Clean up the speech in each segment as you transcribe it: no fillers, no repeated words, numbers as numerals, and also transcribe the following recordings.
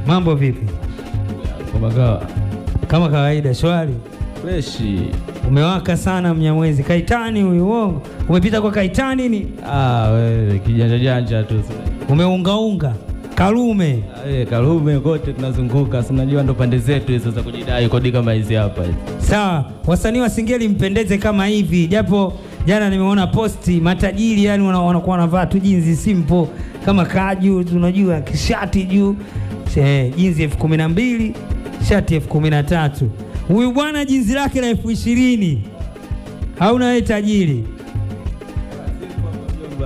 Mambo vipi? Kama kawaida, shwari. Fresh. Umewaka sana Mnyamwezi. Kaitani huyu uongo. Umepita kwa Kaitani ni? Wewe kijanja janja tu. Umeungaunga. Karume. Karume kote tunazunguka. Unajua ndo pande zetu hizo za kujidai kodi kama hizi hapa hizi. Sawa, wasanii wa Singeli mpendeze kama hivi. Japo jana nimeona posti matajiri yani wanakuwa wanavaa tu jinzi simple kama kaju, unajua kishati juu. Jinzi 12, shati 13. Huyu bwana jinzi lake la 20. Hauna wewe tajiri.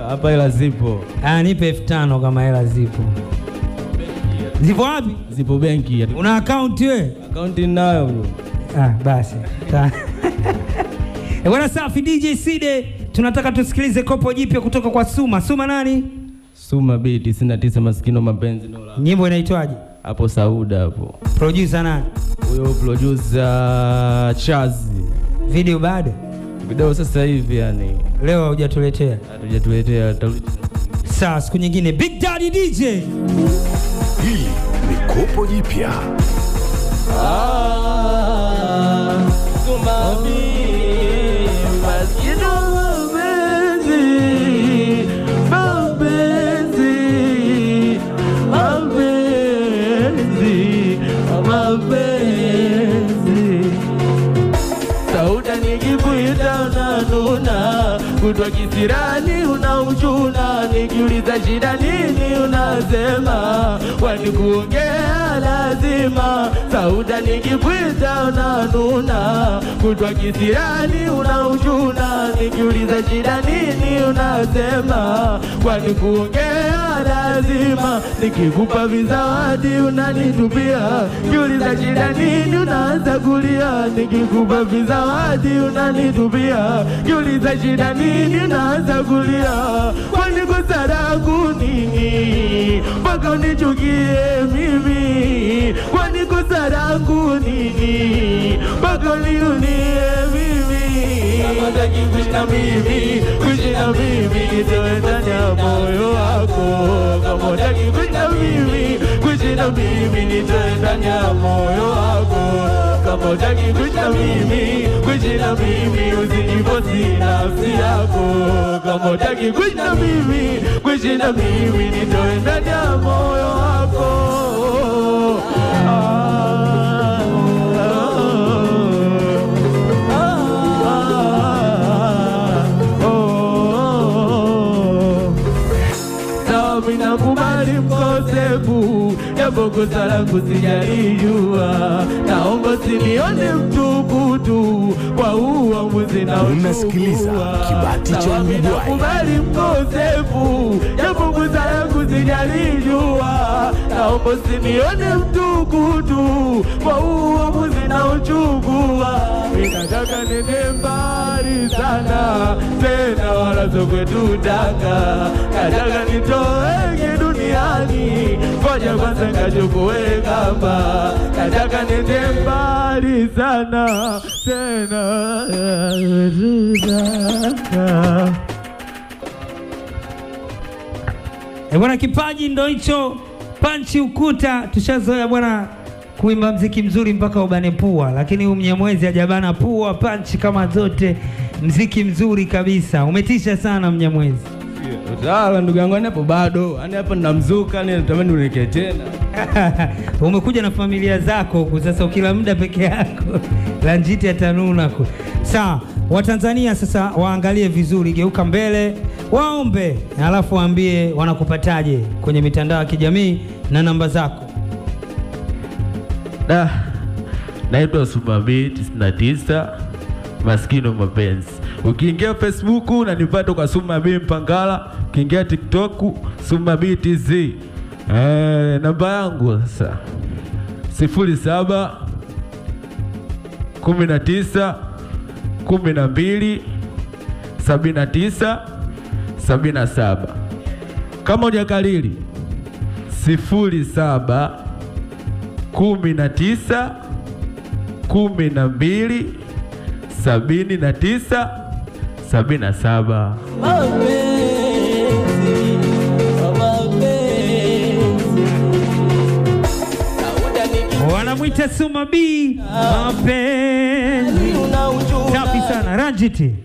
Hapa hela zipo. Nipe 5 kama hela zipo. Zipo wapi? Zipo benki. Una account wewe? Account ninayo bro. Basi. Bwana safi DJ Side, tunataka tusikilize kopo jipya kutoka kwa Suma. Suma nani? Suma Beat 99 maskino mapenzi dola. Nyimbo inaitwaje? Hapo Sauda hapo. Producer nani? Huyo producer Chazi. Video bado? Video sasa hivi yani. Leo hujatuletea? Hujatuletea. Sawa, siku nyingine Big Daddy DJ. Hii ni kopo jipya. Suma Beat maskino mapenzi. Sauda nikikuita unanuna, kutwa kisirani unauchuna, nikiuliza shida nini unasema, kwani kuongea lazima. Sauda nikikuita unanuna, kutwa kisirani unauchuna, nikiuliza shida nini unasema, kwani kuongea lazima. Nikikupa vizawadi unanitupia, nikiuliza shida nini unaanza kulia. Nikikupa vizawadi unanitupia, nikiuliza shida nini unaanza kulia. Kwani kosa langu nini mpaka unichukie mimi? Kwani kosa langu nini mpaka uniunie mimi? Kama hutaki kuishi na mimi, kuishi na mimi, nitoe ndani ya moyo wako. Kama hutaki kuishi na mimi, kuishi na mimi, nitoe ndani ya moyo wako. Kama hutaki kuishi na mimi, kuishi na mimi, usinifosi nafsi yako. Kama hutaki kuishi na mimi, kuishi na mimi, nitoe ndani ya moyo wako. Nakubali mkosefu, japo kosa langu sijalijua. Naomba usinione mtukutu kwa uamuzi na uchukua. Unasikiliza Kibati cha Mjwai. Nakubali mkosefu, japo kosa langu sijalijua. Naomba usinione mtukutu kwa uamuzi na uchukua. Ninataka nende mbali sana, tena wala sio kwetu Tanga. Nataka nitoe duniani, ngoja kwanza nikachukue kamba. Nataka nende mbali sana, tena Tanga. Bwana kipaji ndo hicho, panchi ukuta. Tushazoea bwana kuimba mziki mzuri mpaka ubane pua, lakini huyu Mnyamwezi hajabana pua, panchi kama zote, mziki mzuri kabisa. Umetisha sana Mnyamwezi. Utala ndugu yangu hapo bado. Yaani hapa ninamzuka, natamani unike tena. Umekuja na familia zako huku sasa, kila muda peke yako. Lanjiti atanuna ku. Sawa, Watanzania sasa waangalie vizuri, geuka mbele, waombe, alafu waambie wanakupataje kwenye mitandao ya kijamii na namba zako. Naitwa Suma Beat 99 maskino mapenzi. Ukiingia Facebook unanipata kwa Suma Beat Mpangala, ukiingia TikTok Suma Beat Z. Namba yangu sasa 07 19 12 79 77. Kama hujakalili 07 19 12 79 77. Wanamwita Suma B. Mapenzi. Safi sana Ranjiti.